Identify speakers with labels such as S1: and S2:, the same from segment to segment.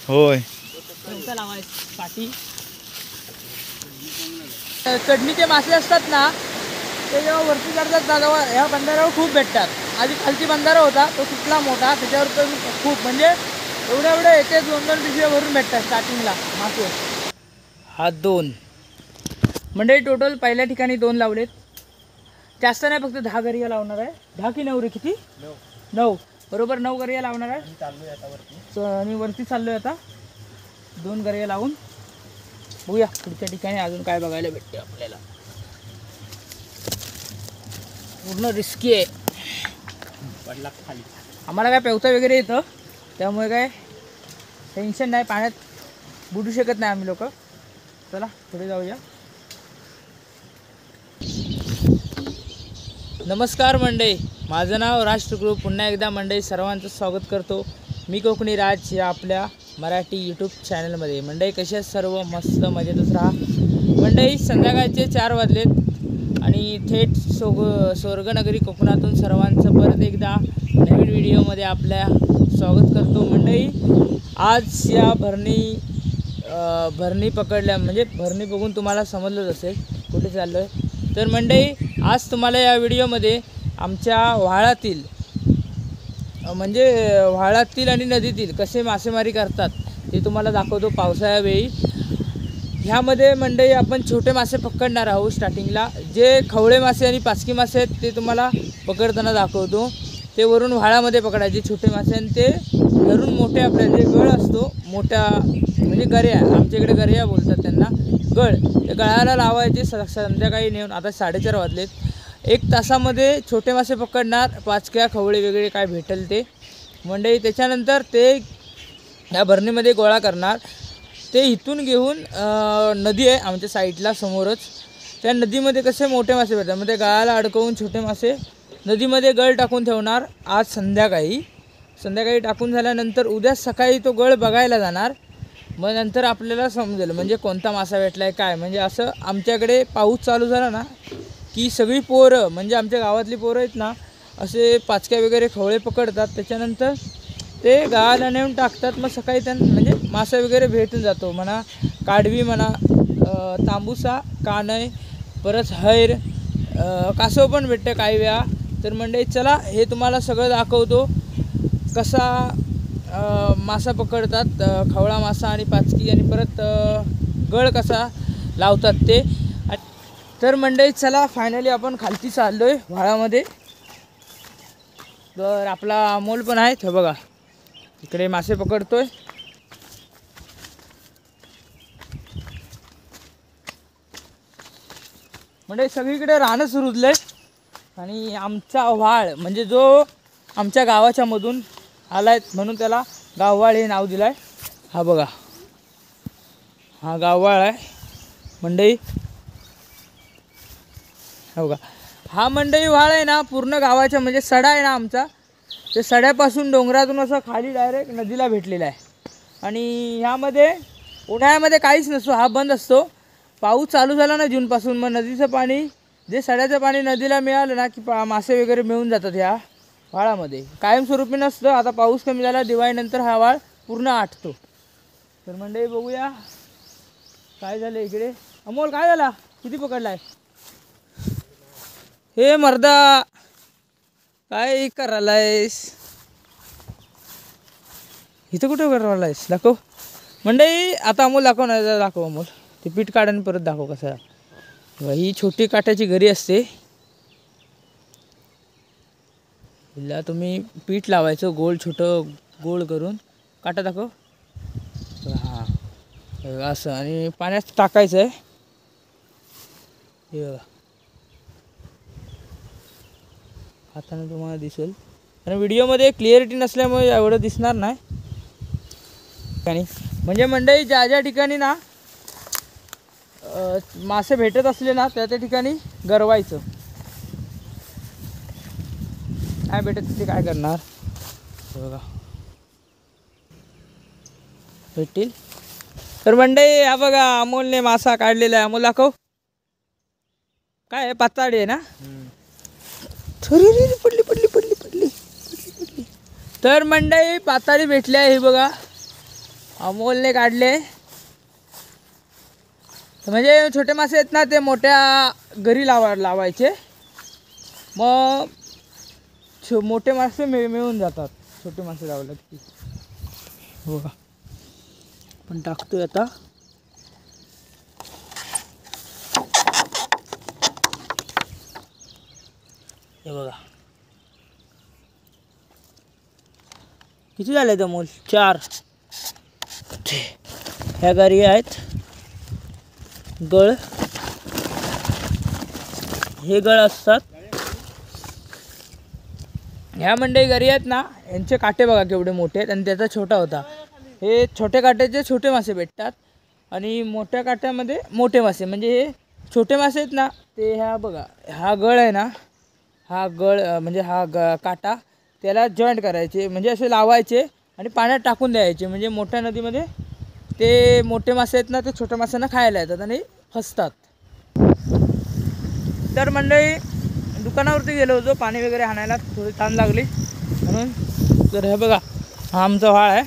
S1: होय
S2: चढणीचे मासे असतात ना ते जेव्हा वरती चढतात ना तेव्हा ह्या बंधाऱ्यावर खूप भेटतात. आधी खालची बंधारा होता तो कुठला मोठा त्याच्यावर पण खूप म्हणजे एवढे एके 2-2 पिशव्या भरून भेटतात स्टार्टिंगला मासे. हा 2 म्हणजे टोटल पहिल्या ठिकाणी 2 लावलेत. जास्त नाही, फक्त 10 गरिया लावणार आहे. 10 की 9 रे किती 9 बरोबर 9 गरिया लावणार आहे. चाललोय आता वरती आणि वरती चाललोय आता 2 गरिया लावून बघूया पुढच्या ठिकाणी अजून काय बघायला भेटते आपल्याला. पूर्ण रिस्की आहे. पडला खाली आम्हाला काय पेवता वगैरे येतं त्यामुळे काय टेन्शन नाही. पाण्यात बुडू शकत नाही आम्ही लोक. चला पुढे जाऊया. नमस्कार मंडळी, माझं नाव राष्ट्रगृह. पुन्हा एकदा मंडळी सर्वांचं स्वागत करतो मी कोकणी राज या आपल्या मराठी यूट्यूब चॅनलमध्ये. मंडळी कसे आहेत सर्व? मस्त मजेतच राहा. मंडळी संध्याकाळचे 4 वाजलेत आणि थेट स्वर्गनगरी कोकणातून सर्वांचं परत एकदा नवीन व्हिडिओमध्ये आपल्या स्वागत करतो. मंडळी आज या भरणी पकडल्या म्हणजे भरणी बघून तुम्हाला समजलंच असेल कुठे चाललो आहे. तर मंडळी आज तुम्हाला या व्हिडिओमध्ये आमच्या व्हाळातील आणि नदीतील कसे मासेमारी करतात ते तुम्हाला दाखवतो पावसाळ्यावेळी. ह्यामध्ये मंडळी आपण छोटे मासे पकडणार आहोत. स्टार्टिंगला जे खवळे मासे आणि पाचकी मासे आहेत ते तुम्हाला पकडताना दाखवतो. ते वरून व्हाळामध्ये पकडायचे छोटे मासे आणि ते धरून मोठे आपल्या जे गळ असतो मोठा म्हणजे गऱ्या, आमच्याकडे गऱ्या बोलतात त्यांना, गळ, ते गळाला लावायचे संध्याकाळी नेऊन. आता 4:30 वाजलेत. 1 तासामध्ये छोटे मासे पकडणार, पाचक्या खवळे वगैरे काय भेटेल ते मंडळी. त्याच्यानंतर ते या भरणीमध्ये गोळा करणार. ते इथून घेऊन नदी आहे आमच्या साईडला समोरच, त्या नदीमध्ये कसे मोठे मासे भेटतात मग ते गळाला अडकवून छोटे मासे नदीमध्ये गळ टाकून ठेवणार. आज संध्याकाळी टाकून झाल्यानंतर उद्या सकाळी तो गळ बघायला जाणार. मग नंतर आपल्याला समजेल म्हणजे कोणता मासा भेटला आहे काय. म्हणजे असं आमच्याकडे पाऊस चालू झाला ना की सगळी पोरं म्हणजे आमच्या गावातली पोरं आहेत ना असे पाचक्या वगैरे खवळे पकडतात. त्याच्यानंतर ते गाळाला नेऊन टाकतात. मग सकाळी त्यांना म्हणजे मासा वगैरे भेटून जातो म्हणा, काडवी म्हणा, तांबुसा, कानय, परत हैर, कासव पण भेटते काही वेळा. तर मंडळी चला हे तुम्हाला सगळं दाखवतो कसा मासा पकडतात, खवळा मासा आणि पाचकी, आणि परत गळ कसा लावतात ते. तर मंडळी चला फायनली आपण खालती चाललो आहे व्हाळामध्ये. तर आपला अमोल पण आहे हे बघा इकडे मासे पकडतोय. म्हणजे सगळीकडे रानच रुजले आणि आमचा व्हाळ म्हणजे जो आमच्या गावाच्या मधून आलाय म्हणून त्याला गाववाळ हे नाव दिलं आहे. हा बघा हा गाववाळ आहे मंडई. हो का, हा मंडई व्हाळ आहे ना पूर्ण गावाच्या म्हणजे सडा आहे ना आमचा, ते सड्यापासून डोंगरातून असं खाली डायरेक्ट नदीला भेटलेला आहे. आणि ह्यामध्ये उन्हाळ्यामध्ये काहीच नसतो, हा बंद असतो. पाऊस चालू झाला ना जूनपासून मग नदीचं पाणी जे सड्याचं पाणी नदीला मिळालं ना की मासे वगैरे मिळून जातात ह्या व्हाळामध्ये. कायमस्वरूपी नसतं. आता पाऊस कमी झाला दिवाळीनंतर हा व्हाळ पूर्ण आटतो. तर मंडळी बघूया काय झालं इकडे. अमोल काय झाला, किती पकडलाय? हे मर्दा काय करायलायस इथं, कुठं करायलायस? दाखव मंडळी. आता अमोल दाखव ना, दाखव अमोल ते पीठ काढ आणि परत दाखव कसं. ही छोटी काट्याची गरी असते, हिला तुम्ही पीठ लावायचं गोल छोटं गोल करून. काटा दाखव. हां असं आणि पाण्यात टाकायचं आहे. हे बघा हाताने तुम्हाला दिसेल आणि व्हिडिओमध्ये क्लिअरिटी नसल्यामुळे एवढं दिसणार नाही. आणि म्हणजे मंडळी ज्या ज्या ठिकाणी ना मासे भेटत असले ना त्या त्या ठिकाणी गरवायचं. काय भेटत तिथे काय करणार बघा भेटतील. तर मंडळी हा बघा अमोलने मासा काढलेला आहे. अमोल दाखव. काय आहे, पाताळी आहे ना? पडली. तर मंडळी पाताळी भेटले हे बघा, अमोलने काढले. म्हणजे छोटे मासे आहेत ना ते मोठ्या घरी लावायचे, मग मोठे मासे मिळून जातात. छोटे मासे लावले की बघा पण टाकतोय आता. हे बघा किती झाले अमोल? 4. ह्या घरी आहेत गळ, हे गळ असतात. ह्या मंडई घरी आहेत ना, यांचे काटे बघा केवढे मोठे आहेत आणि त्याचा छोटा होता. हे छोटे काट्याचे छोटे मासे भेटतात आणि मोठ्या काट्यामध्ये मोठे मासे. म्हणजे हे छोटे मासे आहेत ना ते ह्या बघा, हा गळ आहे ना, हा गळ म्हणजे हा काटा त्याला जॉईंट करायचे, म्हणजे असे लावायचे आणि पाण्यात टाकून द्यायचे. म्हणजे मोठ्या नदीमध्ये ते मोठे मासे आहेत ना ते छोट्या माशांना खायला येतात आणि फसतात. तर मंडळी दुकानावरती गेलो होतो पाणी वगैरे आणायला, थोडी ताण लागली म्हणून. तर हे बघा हा आमचा व्हाळ आहे.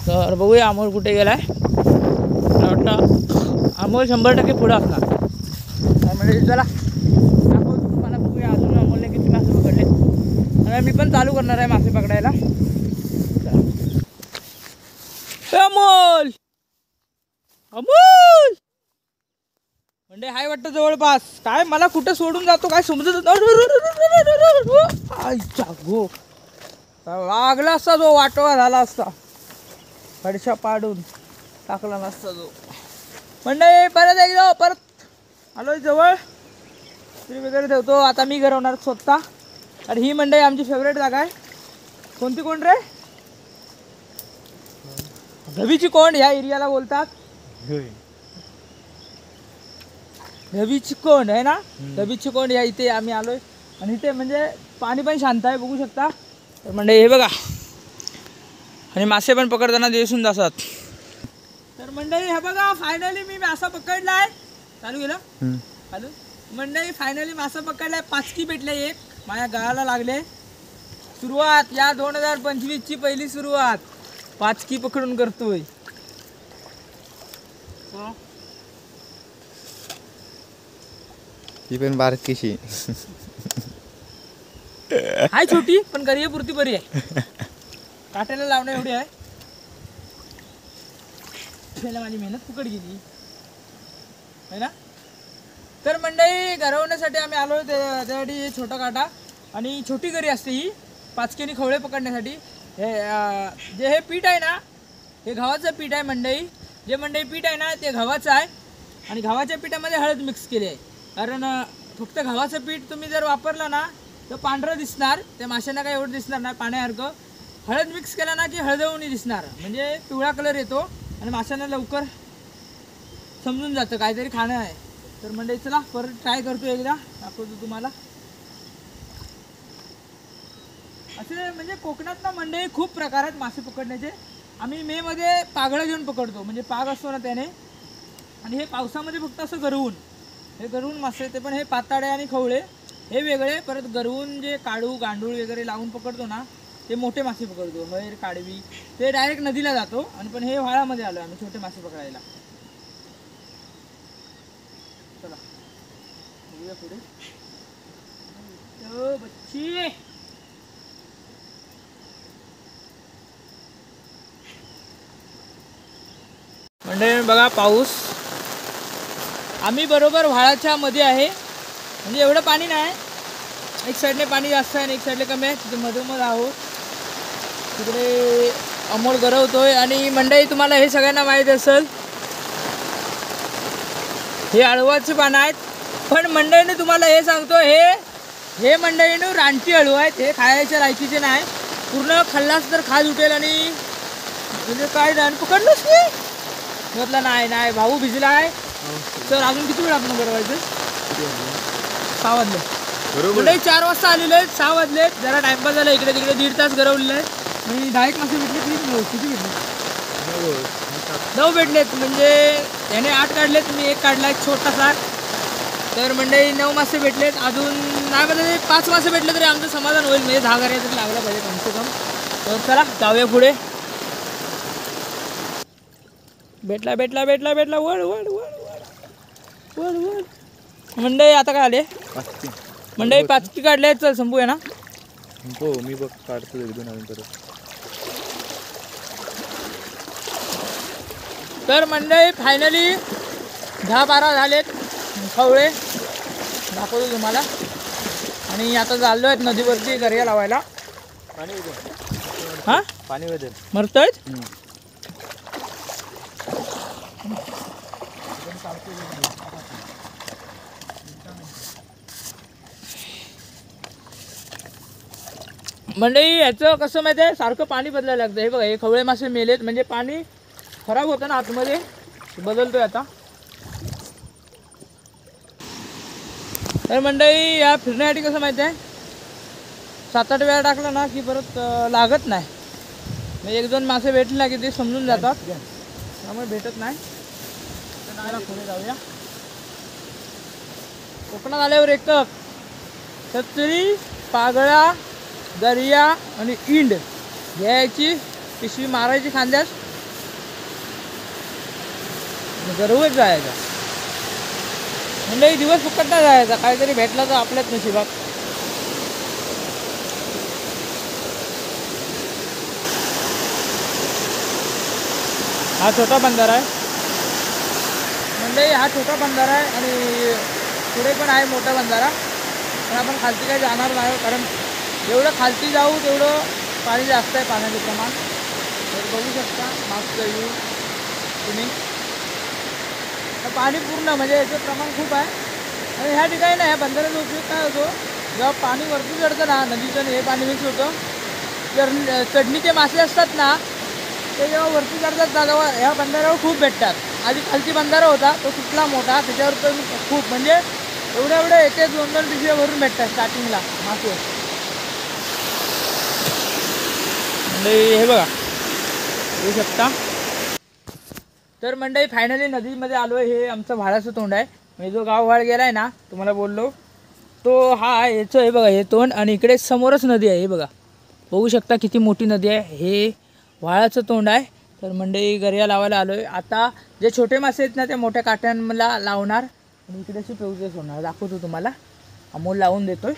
S2: तर बघूया अमोल कुठे गेला आहे. मला वाटतं अमोल 100% पुढं असणार. तर म्हणजे चला दाखवतो तुम्हाला, बघूया अजून अमोलने किती मासे पकडले. आणि मी पण चालू करणार आहे मासे पकडायला. अमोल अमोल म्हणजे हाय वाटतं जवळपास. काय मला कुठं सोडून जातो काय समजत. लागला असता जो वाटवा झाला असता, फडशा पाडून टाकला नसता जो. म्हणजे परत आलोय जवळ, तरी वगैरे ठेवतो. आता मी घरवणार स्वतः. आणि ही मंडई आमची फेवरेट जागा आहे. कोणती कोंड रे? धबीची कोंड ह्या एरियाला बोलतात. धबीची कोंड आहे ना, धबीची कोंड या इथे आम्ही आलोय. आणि इथे म्हणजे पाणी पण शांत आहे, बघू शकता. तर म्हणजे हे बघा, आणि मासे पण पकडताना दिसून जातात. तर मंडळी हे बघा फायनली मी मासा पकडलाय. चालू गेलं चालू. मंडळी फायनली मासा पकडलाय. 5 भेटले, एक माझ्या गळाला लागले. सुरुवात या 2025ची पहिली सुरुवात 5 पकडून करतोय.
S1: ती पण बारकीशी
S2: हाय, छोटी पण करियेपुरती बरी आहे. काट्याला लावणं एवढी आहे. त्याला माझी मेहनत फुकट गेली है ना. तर मंडळी घरवण्यासाठी आम्ही आलो, त्यासाठी छोटा काटा आणि छोटी गरी असते ही 5 खवळे पकडण्यासाठी. हे पीठ आहे ना, हे गव्हाचं पीठ आहे मंडळी. जे मंडळी पीठ आहे ना ते गव्हाचं आहे आणि गव्हाच्या पिठामध्ये हळद मिक्स केली आहे. कारण फक्त गव्हाचं पीठ तुम्ही जर वापरलं ना तर पांढरं दिसणार, त्या माशांना काही एवढं दिसणार नाही पाण्यासारखं. हळद मिक्स केला ना की हळदवणी दिसणार, म्हणजे पिवळा कलर येतो आणि माशांना लवकर समजून जातं काहीतरी खाणं आहे. तर मंडळी चला परत ट्राय करतो, एकदा दाखवतो तुम्हाला. असे म्हणजे कोकणात ना मंडळी खूप प्रकार आहेत मासे पकडण्याचे. आम्ही मेमध्ये पागळं घेऊन पकडतो, म्हणजे पाग असतो ना त्याने. आणि हे पावसामध्ये फक्त असं गरवून, हे गरवून मासे ते पण हे पाताळे आणि खवळे हे वेगळे. परत गरवून जे काढू गांडूळ वगैरे लावून पकडतो ना ते मोठे मासे पकडतो, हैर काडवी, ते डायरेक्ट नदीला जातो. आणि पण हे व्हाळामध्ये आलो आम्ही छोटे मासे पकडायला. चला बघूया पुढे. बच्ची म्हणजे बघा पाऊस. आम्ही बरोबर व्हाळाच्या मध्ये आहे, म्हणजे एवढं पाणी नाही. एक साईडने पाणी जास्त आहे आणि एक साईडने कमी आहे. तिथे मधोमध आहोत. तिकडे अमोल गरवतोय. आणि मंडई तुम्हाला हे सगळ्यांना माहीत असेल, हे अळवाचे पानं आहेत. पण मंडईने तुम्हाला हे सांगतो, हे मंडईने रानटी अळू आहेत. हे खायच्या लायकीचे नाही. पूर्ण खाल्लास तर खाज उठेल. आणि म्हणजे काय रान पकडलंच की म्हटलं नाही भाऊ भिजला आहे. तर अजून किती वेळ आपण गरवायचं? 6 वाजले बरोबर. 4 वाजता आलेले आहेत, 6 वाजले. जरा टाइमपास झाला, इकडे तिकडे 1.5 तास गरवलेले आहेत. आणि 10 मासे भेटले तरी किती भेटले? 9 भेटलेत. म्हणजे याने 8 काढलेत, मी 1 काढला छोटासा. तर मंडळी 9 मासे भेटलेत. अजून नाही म्हणजे 5 मासे भेटले तरी आमचं समाधान होईल, म्हणजे 10 गाड्या तरी लागला पाहिजे कमसे कम. तर चला जाऊया पुढे. भेटला भेटला भेटला भेटला. वळ वळ वळ वळ वळ वळ. मंडई आता काय आले मंडई 5 काढले. चल संपूया ना.
S1: हो मी बघ काढतो 1-2 अजून परत.
S2: तर मंडई फायनली 10-12 झालेत खवळे, दाखवतो तुम्हाला. आणि आता चाललो आहेत नदीवरती गऱ्या लावायला. हां
S1: पाणी वगैरे
S2: मरतोय. मंडई याचं कसं माहिती आहे, सारखं पाणी बदलायला लागतं. हे बघा हे खवळे मासे मेलेत, म्हणजे पाणी खराब होतं ना आतमध्ये, बदलतोय आता. तर मंडई या फिरण्यासाठी कसं माहिती आहे, 7-8 वेळा टाकलं ना की परत लागत नाही. म्हणजे 1-2 मासे भेटले ना की ते समजून जातात, त्यामुळे भेटत नाही. तर पुढे जाऊया. कोकणात आल्यावर एकच छत्री, पागळा, दर्या आणि इंड घ्यायची, पिशवी मारायची खांद्यास, गरवत जायचा. म्हणजे दिवस फुकट नाही जायचा, काहीतरी भेटला तर आपल्याच नशिबात. हा छोटा बंधारा आहे म्हणजे हा छोटा बंधारा आहे आणि पुढे पण आहे मोठा बंधारा. पण आपण खालती काही जाणार नाही, कारण जेवढं खालती जाऊ तेवढं पाणी जास्त आहे, पाण्याचं प्रमाण. तर बघू शकता मागचं व्ह्यू तुम्ही. पाणी पूर्ण म्हणजे याचं प्रमाण खूप आहे. आणि ह्या ठिकाणी ना ह्या बंधाऱ्याचा उपयोग काय होतो, जेव्हा पाणी वरती चढतं ना, नदीचं हे पाणी मिक्स होतं, तर चढणीचे मासे असतात ना ते जेव्हा वरती चढतात ना तेव्हा ह्या बंधाऱ्यावर खूप भेटतात. आधी खालती बंधारा होता तो कुठला मोठा, त्याच्यावर तर खूप म्हणजे एवढ्या 1-2 पिशव्या भरून भेटतात स्टार्टिंगला मासे. हे बघा येऊ शकता. तर मंडई फायनली नदीमध्ये आलो आहे. हे आमचं भाड्याचं तोंड आहे, म्हणजे जो गाववाळ गेला आहे ना तुम्हाला बोललो तो हा आहे. याचं हे बघा हे तोंड, आणि इकडे समोरच नदी आहे. हे बघा बघू शकता किती मोठी नदी आहे. हे व्हाळाचं तोंड आहे. तर मंडई गऱ्या लावायला आलो आहे. आता जे छोटे मासे आहेत ना ते मोठ्या काट्यांना लावणार आणि इकडे अशी पेवजेस होणार, दाखवतो तुम्हाला. अमोल लावून देतोय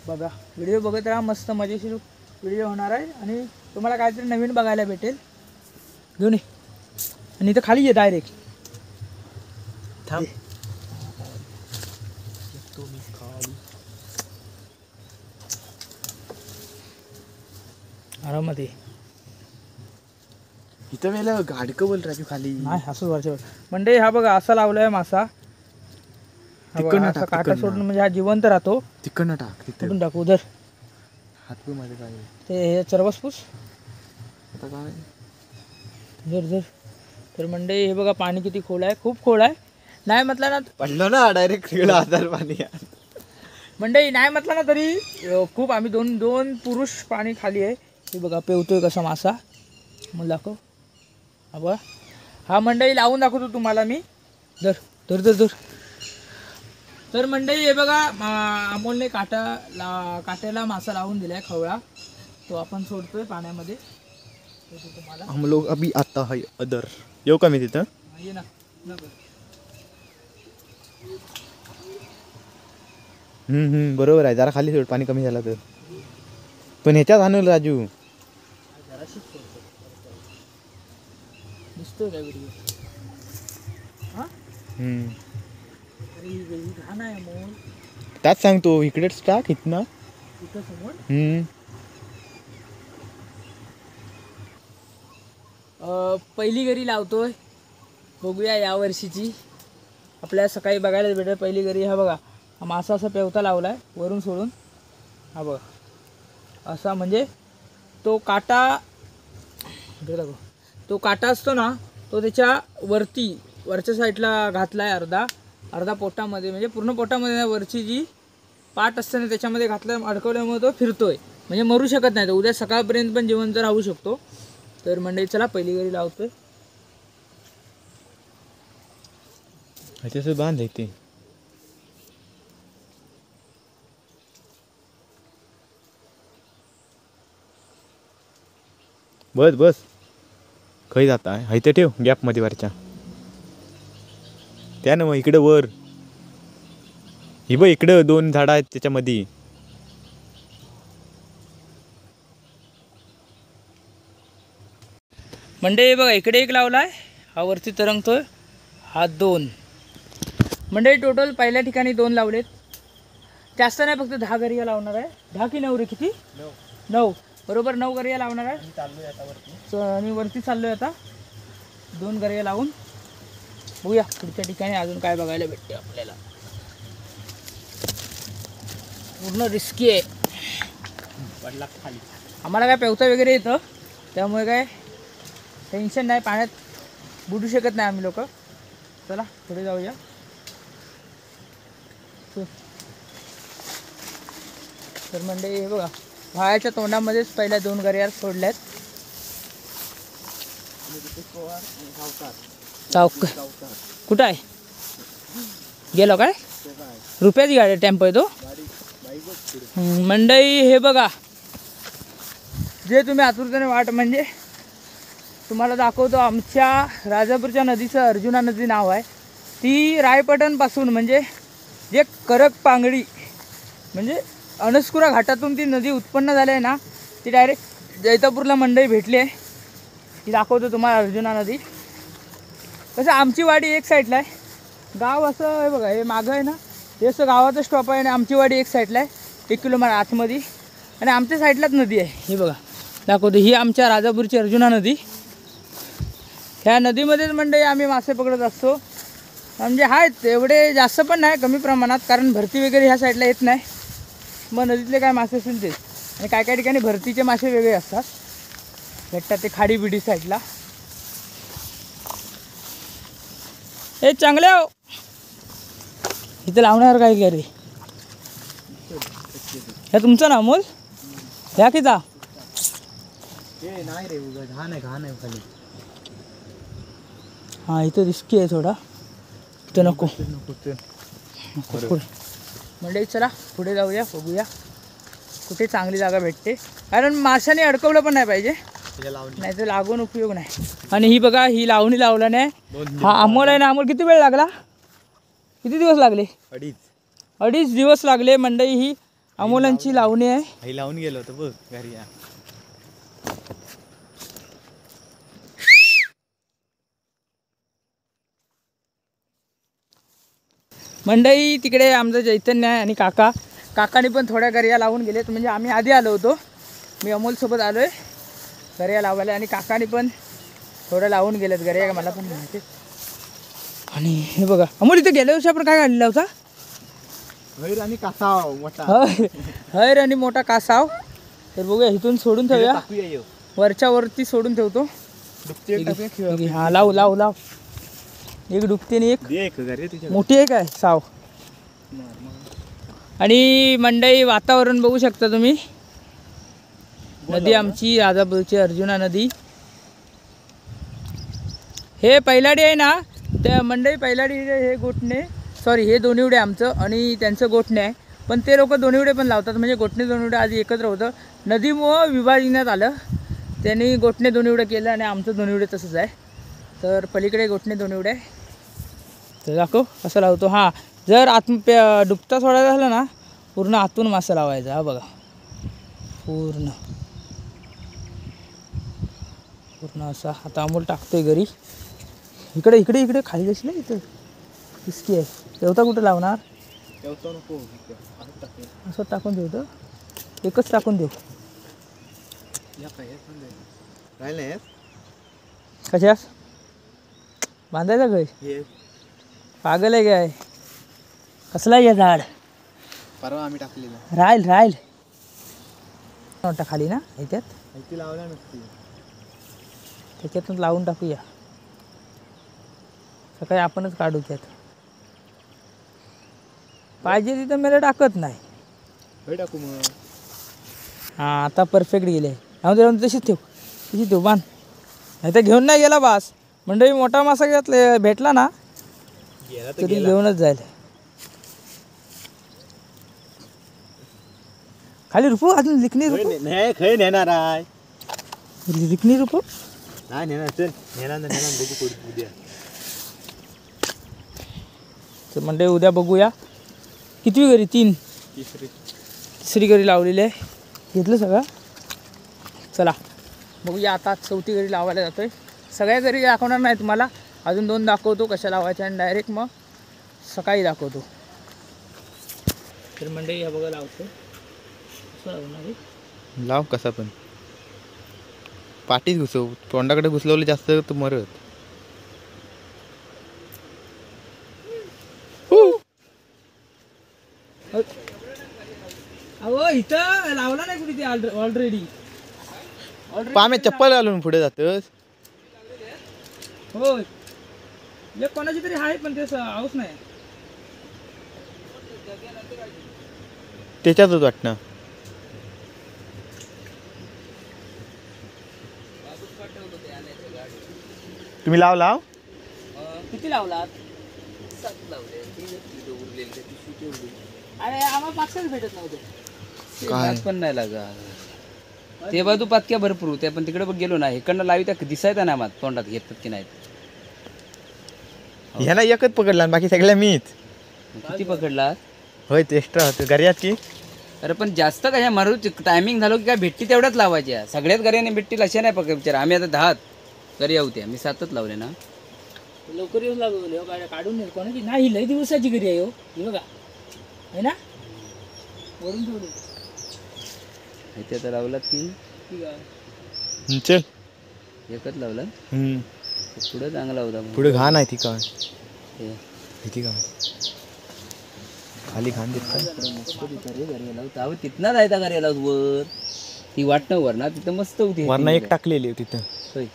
S2: बघा. व्हिडिओ बघत राहा, मस्त मजेशीर व्हिडिओ होणार आहे आणि तुम्हाला काहीतरी नवीन बघायला भेटेल. घेऊन ये आणि इथं खाली ये डायरेक्ट. थांब आरामात ये.
S1: इथं वेळेला गाडकं बोल राजू खाली
S2: नाही असंच वरच्यावर. म्हणजे हा बघा असा लावलाय मासा,
S1: तिकडनं
S2: असा
S1: टाक,
S2: काटा
S1: तिकडनं.
S2: सोडून म्हणजे हा जिवंत राहतो.
S1: तिकडनं टाक, तिथे
S2: कुठून टाकू उधर
S1: हात मध्ये काय
S2: ते हे चरबसपूस
S1: आता काय
S2: जर जर. तर मंडई हे बघा पाणी किती खोल आहे, खूप खोल आहे. नाही म्हटलं ना
S1: पडलो ना डायरेक्ट आधार पाणी.
S2: मंडई नाही म्हटलं ना तरी खूप. आम्ही दोन पुरुष पाणी खाली आहे. हे बघा पेवतोय कसा मासा, मग दाखव. हा बघा हा मंडई लावून दाखवतो तुम्हाला मी. धर धर धर धर. तर मंडई हे बघा अमोलने काट्याला मासा लावून दिलाय खवळा, तो आपण सोडतोय पाण्यामध्ये. तुम्हाला
S1: हम लोग अभी आता है अदर. येऊ का मी तिथं?
S2: ये ना
S1: बरोबर आहे. जरा खाली सोड, पाणी कमी झालं तर. पण ह्याच्यात आणलं राजू.
S2: दिसतोय काय व्हिडिओ? हा घाण आहे अमोल.
S1: त्याच सांगतो इकडेच टाक इथनं.
S2: तिथं समोर पहिली गरी लावतोय. बघूया या वर्षीची आपल्याला सकाळी बघायला भेटेल पहिली गरी. हा बघा हा मासा असा पेवता लावलाय वरून सोडून. हा बघा असा म्हणजे तो काटा असतो ना तो त्याच्या वरच्या साईडला घातलाय, अर्धा पोटामध्ये, म्हणजे पूर्ण पोटामध्ये वरची जी पाट असते ना त्याच्यामध्ये घातल्या अडकवल्यामुळे तो फिरतोय, म्हणजे मरू शकत नाही. तो उद्या सकाळपर्यंत पण जिवंत राहू शकतो. तर मंडळी चला पहिली गरी लावतोय.
S1: ह्याच्यासोबत बांध येते. बस बस खय जाता हायते ठेव गॅपमध्ये वरच्या त्या ना मग इकडं वर ही बघ इकडं 2 झाडं आहेत त्याच्यामध्ये.
S2: मंडळी बघा इकडे एक लावलाय, हा वरती तरंगतोय, हा 2. मंडळी टोटल पहिल्या ठिकाणी 2 लावलेत. जास्त नाही, फक्त 10 गरिया लावणार आहे. 10 की 9 रे, किती? 9 बरोबर 9 गरिया लावणार आहे. आणि वरती चाललोय आता 2 गरिया लावून बघूया पुढच्या ठिकाणी अजून काय बघायला भेटते आपल्याला. पूर्ण रिस्की आहे, पडला खाली. आम्हाला काय पेवता वगैरे येतं, त्यामुळे काय टेन्शन नाही, पाण्यात बुडू शकत नाही आम्ही लोक. चला पुढे जाऊया. तर म्हणजे हे बघा व्हाळ्याच्या तोंडामध्येच पहिल्या 2 गरिया सोडल्यात. चौक कुठं आहे? गेलो काय? रुपयाची गाडी टेम्पो आहे तो. मंडई हे बघा, जे तुम्ही आतुरतेने वाट म्हणजे तुम्हाला दाखवतो. आमच्या राजापूरच्या नदीचं अर्जुना नदी नाव आहे. ती रायपटणपासून म्हणजे जे करक पांगडी म्हणजे अनसकुरा घाटातून ती नदी उत्पन्न झाली आहे ना, ती डायरेक्ट जैतापूरला मंडई भेटली आहे. ती दाखवतो तुम्हाला अर्जुना नदी. कसं आमची वाडी एक साईडला आहे, गाव असं आहे बघा, हे मागं आहे ना, हे असं गावाचं स्टॉप आहे आणि आमची वाडी एक साईडला आहे 1 किलोमीटर आतमध्ये, आणि आमच्या साईडलाच नदी आहे. ही बघा दाखवतो, ही आमच्या राजापूरची अर्जुना नदी. ह्या नदीमध्येच मंडई आम्ही मासे पकडत असतो. म्हणजे आहेत एवढे जास्त पण नाही, कमी प्रमाणात, कारण भरती वगैरे ह्या साईडला येत नाही. मग नदीतले काय मासे असतील तेच, आणि काय काय ठिकाणी भरतीचे मासे वेगळे असतात भेटतात ते खाडी बिडी साईडला. हे चांगले हो, इथं लावणार काय घरी? हे तुमचं ना अमोल, ह्या की जा
S1: नाही रे, घाण आहे खाली.
S2: हां इथं रिस्की आहे थोडा, इथं नको. म्हणजे चला पुढे जाऊया, बघूया कुठे चांगली जागा भेटते, कारण माशाने अडकवलं पण नाही पाहिजे, नाही तर लागून उपयोग नाही. आणि ही बघा, ही लावणी लावला नाही. हा अमोल आहे ना, अमोल किती वेळ लागला? किती दिवस लागले? 2.5 दिवस लागले मंडई. ही अमोलांची लावणी आहे.
S1: ही लावून गेलो होतो बघ घरी.
S2: मंडई तिकडे आमचं चैतन्य आहे आणि काकाने पण थोड्या गरिया लावून गेलेत. म्हणजे आम्ही आधी आलो होतो, मी अमोलसोबत आलो आहे गरिया लावायला, आणि काकाने पण थोड्या लावून गेलेत गरिया, मला पण माहिती. आणि हे बघा अमोल, इथे गेल्या वर्षी आपण काय काढलेला होता?
S1: हैर आणि कासाव मोठा.
S2: हैर आणि मोठा कासाव. तर बघूया, इथून सोडून ठेवूया, वरच्या वरती सोडून ठेवतो. हा लाव लाव लाव, एक डुबते आणि एक मोठी आहे काय साव. आणि मंडई वातावरण बघू शकता तुम्ही. नदी आमची राजापूरची अर्जुना नदी. हे पैलाडी आहे ना, त्या मंडई पैलाडी हे गोठणे, सॉरी हे दोन्हीवडे आमचं आणि त्यांचं गोठणे आहे. पण ते लोक दोन्हीवडे पण लावतात, म्हणजे गोठणे दोन्हीवडे आधी एकत्र होतं, नदीमुळं विभाजण्यात आलं, त्यांनी गोठणे दोन्हीवडे केलं आणि आमचं दोन्हीवडे तसंच आहे. तर पलीकडे गोठणे दोन्हीवडे आहे. तर दाखव कसं लावतो. हां, जर डुबता सोडायचा झाला ना, पूर्ण आतून मासा लावायचा. हा बघा, पूर्ण असा. आता अमोल टाकतोय घरी. इकडे इकडे इकडे खाली जाशील ना, इथं रिस्की आहे. तेवता कुठं लावणार? असं टाकून देऊ, तर एकच टाकून देऊ. कशास बांधायचा घरी? पागल आहे काय? कसला आहे झाड?
S1: परवा आम्ही टाकलेलं
S2: राहील नोटा खाली ना, ह्याच्यात
S1: लावला नसती,
S2: त्याच्यातून लावून टाकूया. सकाळी आपणच काढू त्यात. पाहिजे तिथं मला टाकत नाही.
S1: टाकू मग.
S2: हां आता परफेक्ट गेले. तशीच ठेव बांध, नाही तर घेऊन नाही गेला बास. मंडळी मोठा मासा घेतला भेटला ना तरी घेऊनच जाईल. खाली रुपू अजून लिखणी
S1: खय नेणार आहे.
S2: रिकनी रुपो
S1: नाही नेणार चल नेणार बघू कोण उद्या.
S2: तर म्हणजे उद्या बघूया. कितवी घरी? 3. तिसरी घरी लावलेली आहे. घेतलं सगळं. चला बघूया आता 4थी घरी लावायला जातोय. सगळ्या घरी दाखवणार नाही तुम्हाला, अजून 2 दाखवतो कशा लावायच्या आणि डायरेक्ट मग सकाळी दाखवतो. तर मंडळी ह्या बघा लावतो. कसं लावणार आहे?
S1: लाव कसा पण पाठीत घुसव, तोंडाकडे घुसलवलं जास्त तर मरत.
S2: अहो इथं लावला नाही कुठे ते ऑलरेडी.
S1: पाम्या चप्पल घालून पुढे जातस.
S2: होय एक कोणाची तरी आहे पण ते हाऊस नाही.
S1: त्याच्यातच वाटणं. तुम्ही लाव
S2: किती लावलात?
S3: 7 लावले.
S2: अरे आम्हाला पाचच भेटत नव्हते.
S1: काय?
S3: पण नाही लागा ते बाजू पातक्या भरपूर होत्या पण तिकडे बघ गेलो ना इकडनं लावी त्या दिसायचा ना आम्हाला तोंडात घेतात की नाहीत.
S1: ह्याला एकच पकडला आणि बाकी सगळ्या मीच.
S3: किती पकडला?
S1: होय ते एक्स्ट्रा होतं घरी की.
S3: अरे पण जास्त काय मारू टायमिंग झालो की काय भेटती तेवढ्याच लावायच्या. सगळ्याच गऱ्याने भेटतील अशा नाही पकड विचार. आम्ही आता 10 गरी होत्या, मी 7च लावले ना.
S2: लवकर येऊन लागलो काढून नाही कोणाची नाही. लई दिवसाची घरी आहे हो ही बघा आहे ना. वरून ठेवली
S3: इथे आता लावलात की
S2: ठीक आहे.
S1: चल
S3: एकच लावला.
S1: हम्म.
S3: पुढं चांगला होता
S1: पुढे घाण आहे ती काय
S3: हे.
S1: किती काय खाली घाण देत काय.
S3: मस्त रे गरी लावत अहो तिथनं जायचा गरी लावत वर ती वाटणं वर ना तिथं मस्त होती.
S1: वरनं एक टाकलेली होती तिथं
S3: होय.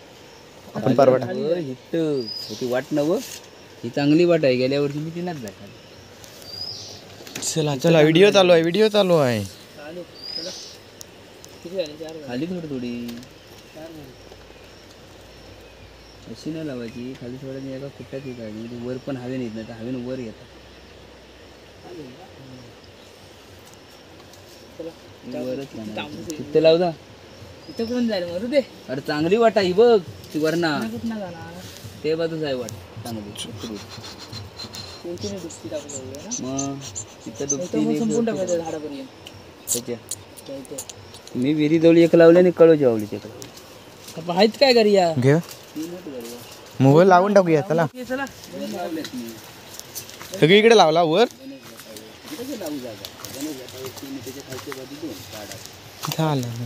S1: आपण परवा
S3: हिट होती वाटणं व ही चांगली वाट आहे. गेल्या वर्षी मी तिनाच जायला.
S1: चला चला व्हिडिओ चालू आहे.
S2: चालू चला किती झाले? 4 झाले.
S3: खाली थोडी
S2: 4 झाले.
S3: अशी नाही लावायची. खाली थोड्या एका कुट्ट्यात ही काढली म्हणजे वर पण हवेने येत नाही तर हवेनं वर येतात.
S2: चला
S3: वरच
S2: तांबूस आहे.
S3: तिथं लाव जा.
S2: इथं कोण जाईल मरू दे.
S3: अरे चांगली वाट आहे ही बघ ती वरना
S2: कुठं जाणार
S3: ते बाजूच आहे वाट चांगली.
S2: कोणती दुसरी टाकू जाऊया ना.
S3: मग तिथं
S2: इथं
S3: दुपटी
S2: मग संपून टाकायचं झाडापर्यंत.
S3: त्याच्या
S2: इथं
S3: मी विहिरी जवळ एक लावले आणि कळोची आवली तिकडे
S2: आहेत काय घरी या.
S1: घे मोबाईल लावून टाकूया चला.
S2: चला
S3: लावलेत मी
S1: सगळीकडे लावला वर
S3: लावू जागा त्याच्या खालच्या बाजू 2 काढा.
S1: झालं.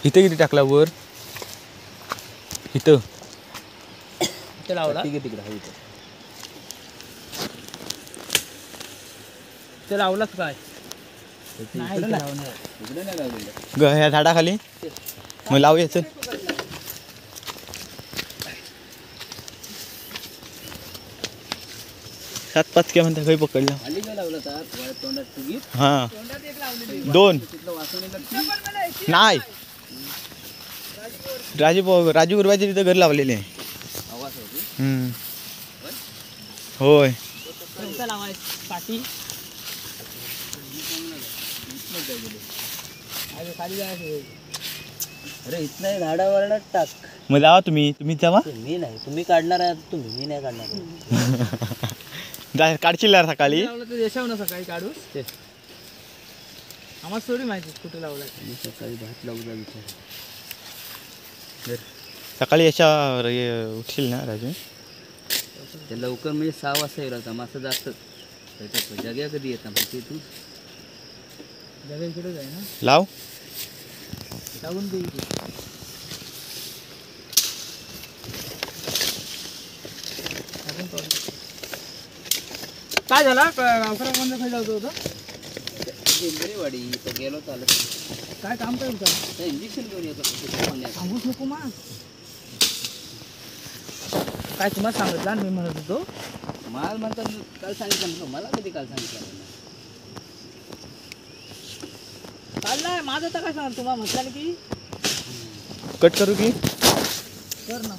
S1: इथे किती टाकला वर? इथं
S2: इथं लावला.
S3: तिकडे हवी
S2: ते लावलाच काय नाही इथं लावणार.
S3: इकडे नाही लावलेलं.
S1: ह्या झाडाखाली मग लावूया चल. सात पाचक्या म्हणता काही पकडला.
S3: खाली काय लावलं तर तोंडात तुगी
S1: हा
S2: तोंडात एक लावलेली.
S1: 2
S3: तिथलं वाचवणे
S1: नाही. राजू गुरुबाचे तिथं घर लावलेले आहे.
S3: आवाज होती.
S1: हम्म. होय
S2: इथं लावायचं पाठी. अरे खाली जायचं.
S3: अरे इथलं झाडावर टाक.
S1: मग जावा तुम्ही जावा.
S3: मी नाही तुम्ही काढणार आहे तुम्ही मी नाही काढणार आहे.
S1: काढशील ना सकाळी.
S2: लावलं तर देशाव ना सकाळी काढू. आम्हाला थोडी माहिती कुठे लावलाय.
S3: मी सकाळी भात लावू जा विचार.
S1: सकाळी अशा उठशील ना राजू.
S3: ते लवकर म्हणजे 6 वाजता येईल होता मासा जास्त जग्या कधी येतात माहिती तू
S2: जगा इकडेच आहे ना.
S1: लाव
S2: लावून दे इथे. अजून पाहू. काय झाला गावकरा कोणत्या खाली लावतो होतं?
S3: वाडी इथं गेलो चालत
S2: काय काम काय होतं?
S3: इंजेक्शन घेऊन येतो.
S2: सांगूच नको मग. काय तुम्हाला सांगितलं आणि मी म्हणत होतो
S3: माल म्हणतात काल सांगितलं म्हणतो मला कधी काल सांगितलं
S2: चाललंय माझं तर काय सांग तुम्हाला म्हटलं की
S1: कट करू की
S2: कर ना.